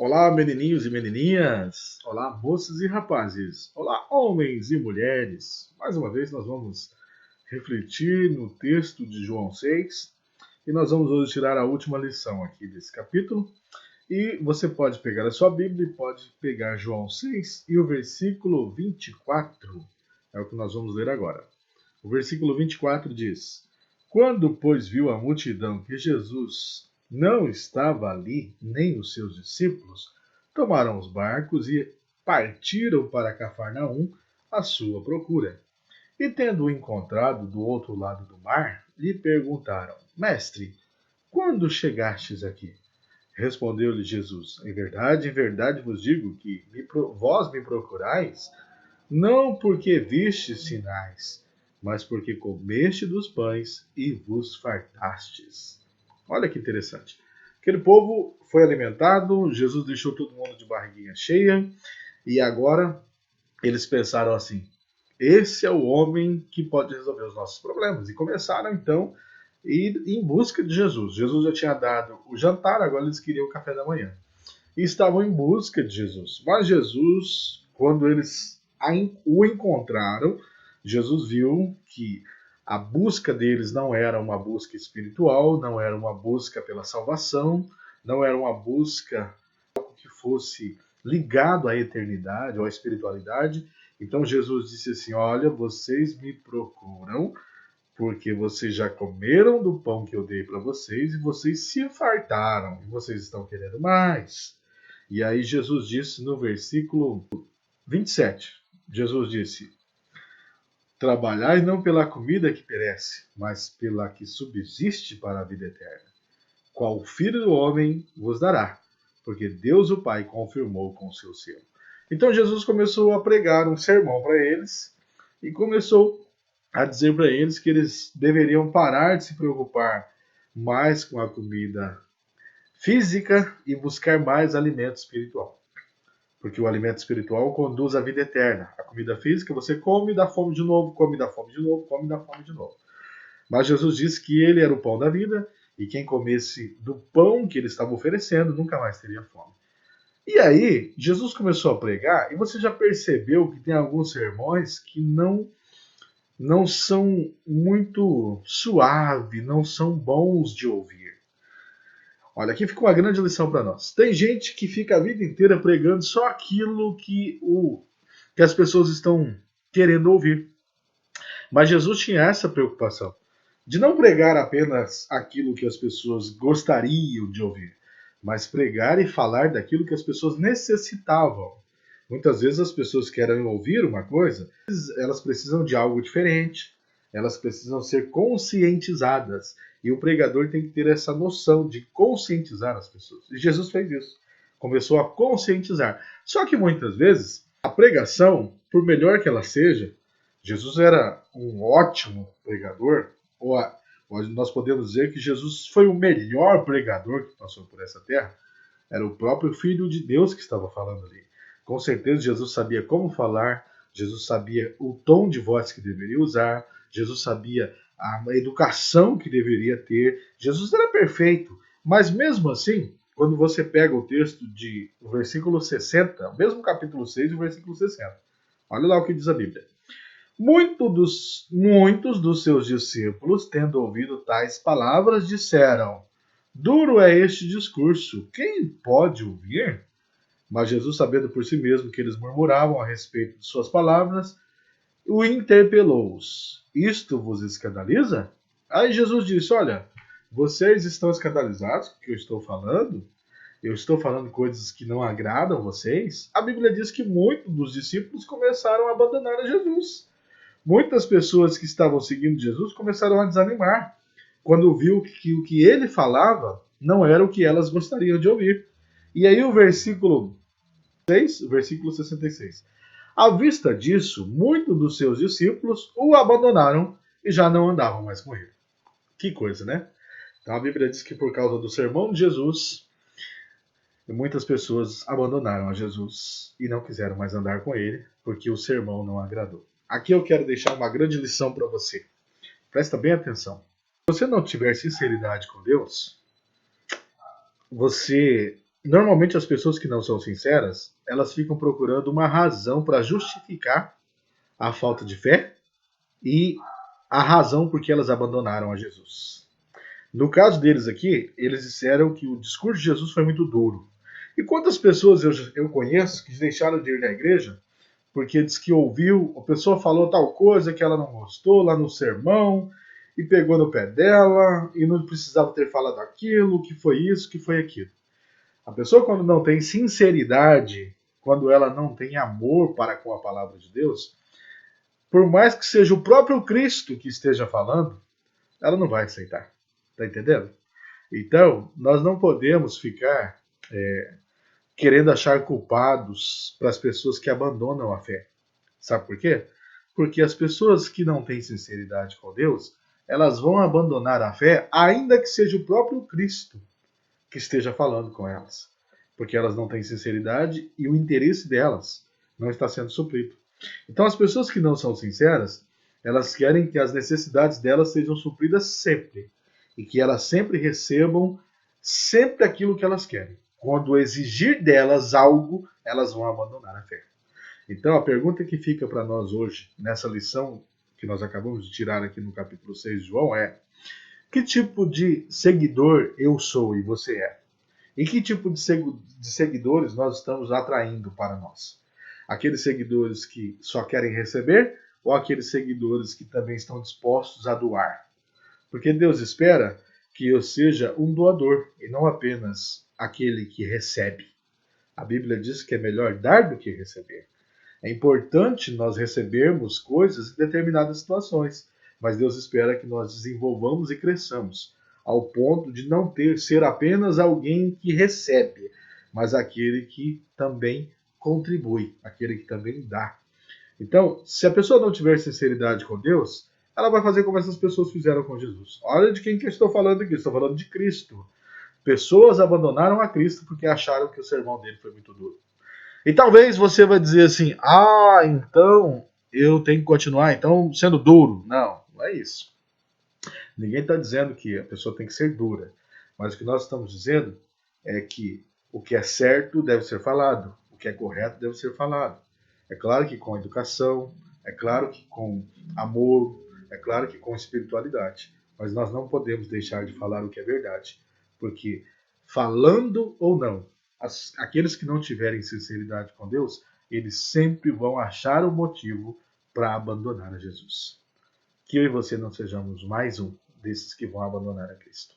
Olá, menininhos e menininhas. Olá, moças e rapazes. Olá, homens e mulheres. Mais uma vez nós vamos refletir no texto de João 6 e nós vamos hoje tirar a última lição aqui desse capítulo. E você pode pegar a sua Bíblia e pode pegar João 6 e o versículo 24. É o que nós vamos ler agora. O versículo 24 diz: Quando, pois, viu a multidão que Jesus não estava ali, nem os seus discípulos, tomaram os barcos e partiram para Cafarnaum à sua procura. E tendo-o encontrado do outro lado do mar, lhe perguntaram: Mestre, quando chegastes aqui? Respondeu-lhe Jesus: em verdade vos digo que vós me procurais, não porque vistes sinais, mas porque comeste dos pães e vos fartastes. Olha que interessante. Aquele povo foi alimentado, Jesus deixou todo mundo de barriguinha cheia, e agora eles pensaram assim: esse é o homem que pode resolver os nossos problemas. E começaram então a ir em busca de Jesus. Jesus já tinha dado o jantar, agora eles queriam o café da manhã. E estavam em busca de Jesus. Mas Jesus, quando eles o encontraram, Jesus viu que a busca deles não era uma busca espiritual, não era uma busca pela salvação, não era uma busca que fosse ligado à eternidade ou à espiritualidade. Então Jesus disse assim: olha, vocês me procuram porque vocês já comeram do pão que eu dei para vocês e vocês se fartaram e vocês estão querendo mais. E aí Jesus disse no versículo 27, Jesus disse: Trabalhai não pela comida que perece, mas pela que subsiste para a vida eterna, qual o Filho do Homem vos dará, porque Deus o Pai confirmou com o seu selo. Então Jesus começou a pregar um sermão para eles e começou a dizer para eles que eles deveriam parar de se preocupar mais com a comida física e buscar mais alimento espiritual. Porque o alimento espiritual conduz à vida eterna. A comida física você come e dá fome de novo, come e dá fome de novo, come e dá fome de novo. Mas Jesus disse que ele era o pão da vida e quem comesse do pão que ele estava oferecendo nunca mais teria fome. E aí, Jesus começou a pregar e você já percebeu que tem alguns sermões que não são muito suaves, não são bons de ouvir. Olha, aqui fica uma grande lição para nós. Tem gente que fica a vida inteira pregando só aquilo que as pessoas estão querendo ouvir. Mas Jesus tinha essa preocupação de não pregar apenas aquilo que as pessoas gostariam de ouvir, mas pregar e falar daquilo que as pessoas necessitavam. Muitas vezes as pessoas querem ouvir uma coisa, elas precisam de algo diferente, elas precisam ser conscientizadas. E o pregador tem que ter essa noção de conscientizar as pessoas. E Jesus fez isso. Começou a conscientizar. Só que muitas vezes, a pregação, por melhor que ela seja, Jesus era um ótimo pregador, ou nós podemos dizer que Jesus foi o melhor pregador que passou por essa terra. Era o próprio Filho de Deus que estava falando ali. Com certeza Jesus sabia como falar, Jesus sabia o tom de voz que deveria usar, Jesus sabia a educação que deveria ter. Jesus era perfeito, mas mesmo assim, quando você pega o texto o versículo 60, o mesmo capítulo 6 e o versículo 60, olha lá o que diz a Bíblia. Muitos dos seus discípulos, tendo ouvido tais palavras, disseram: Duro é este discurso, quem pode ouvir? Mas Jesus, sabendo por si mesmo que eles murmuravam a respeito de suas palavras, o interpelou-os: Isto vos escandaliza? Aí Jesus disse: Olha, vocês estão escandalizados com o que eu estou falando? Eu estou falando coisas que não agradam vocês? A Bíblia diz que muitos dos discípulos começaram a abandonar a Jesus. Muitas pessoas que estavam seguindo Jesus começaram a desanimar quando viu que o que ele falava não era o que elas gostariam de ouvir. E aí o versículo 6, o versículo 66. À vista disso, muitos dos seus discípulos o abandonaram e já não andavam mais com ele. Que coisa, né? Então a Bíblia diz que por causa do sermão de Jesus, muitas pessoas abandonaram a Jesus e não quiseram mais andar com ele, porque o sermão não agradou. Aqui eu quero deixar uma grande lição para você. Presta bem atenção. Se você não tiver sinceridade com Deus, você normalmente as pessoas que não são sinceras, elas ficam procurando uma razão para justificar a falta de fé e a razão por que elas abandonaram a Jesus. No caso deles aqui, eles disseram que o discurso de Jesus foi muito duro. E quantas pessoas eu conheço que deixaram de ir na igreja porque diz que ouviu, a pessoa falou tal coisa que ela não gostou lá no sermão e pegou no pé dela e não precisava ter falado aquilo, que foi isso, que foi aquilo. A pessoa, quando não tem sinceridade, quando ela não tem amor para com a palavra de Deus, por mais que seja o próprio Cristo que esteja falando, ela não vai aceitar. Tá entendendo? Então, nós não podemos ficar querendo achar culpados para as pessoas que abandonam a fé. Sabe por quê? Porque as pessoas que não têm sinceridade com Deus, elas vão abandonar a fé, ainda que seja o próprio Cristo que esteja falando com elas. Porque elas não têm sinceridade e o interesse delas não está sendo suprido. Então, as pessoas que não são sinceras, elas querem que as necessidades delas sejam supridas sempre. E que elas sempre recebam sempre aquilo que elas querem. Quando exigir delas algo, elas vão abandonar a fé. Então, a pergunta que fica para nós hoje, nessa lição que nós acabamos de tirar aqui no capítulo 6 de João, é: que tipo de seguidor eu sou e você é? E que tipo de seguidores nós estamos atraindo para nós? Aqueles seguidores que só querem receber ou aqueles seguidores que também estão dispostos a doar? Porque Deus espera que eu seja um doador e não apenas aquele que recebe. A Bíblia diz que é melhor dar do que receber. É importante nós recebermos coisas em determinadas situações, mas Deus espera que nós desenvolvamos e cresçamos, ao ponto de não ser apenas alguém que recebe, mas aquele que também contribui, aquele que também dá. Então, se a pessoa não tiver sinceridade com Deus, ela vai fazer como essas pessoas fizeram com Jesus. Olha de quem que eu estou falando aqui, estou falando de Cristo. Pessoas abandonaram a Cristo porque acharam que o sermão dele foi muito duro. E talvez você vai dizer assim: ah, então eu tenho que continuar então sendo duro. Não, não é isso. Ninguém está dizendo que a pessoa tem que ser dura. Mas o que nós estamos dizendo é que o que é certo deve ser falado, o que é correto deve ser falado. É claro que com educação, é claro que com amor, é claro que com espiritualidade. Mas nós não podemos deixar de falar o que é verdade. Porque falando ou não, aqueles que não tiverem sinceridade com Deus, eles sempre vão achar um motivo para abandonar a Jesus. Que eu e você não sejamos mais um desses que vão abandonar a Cristo.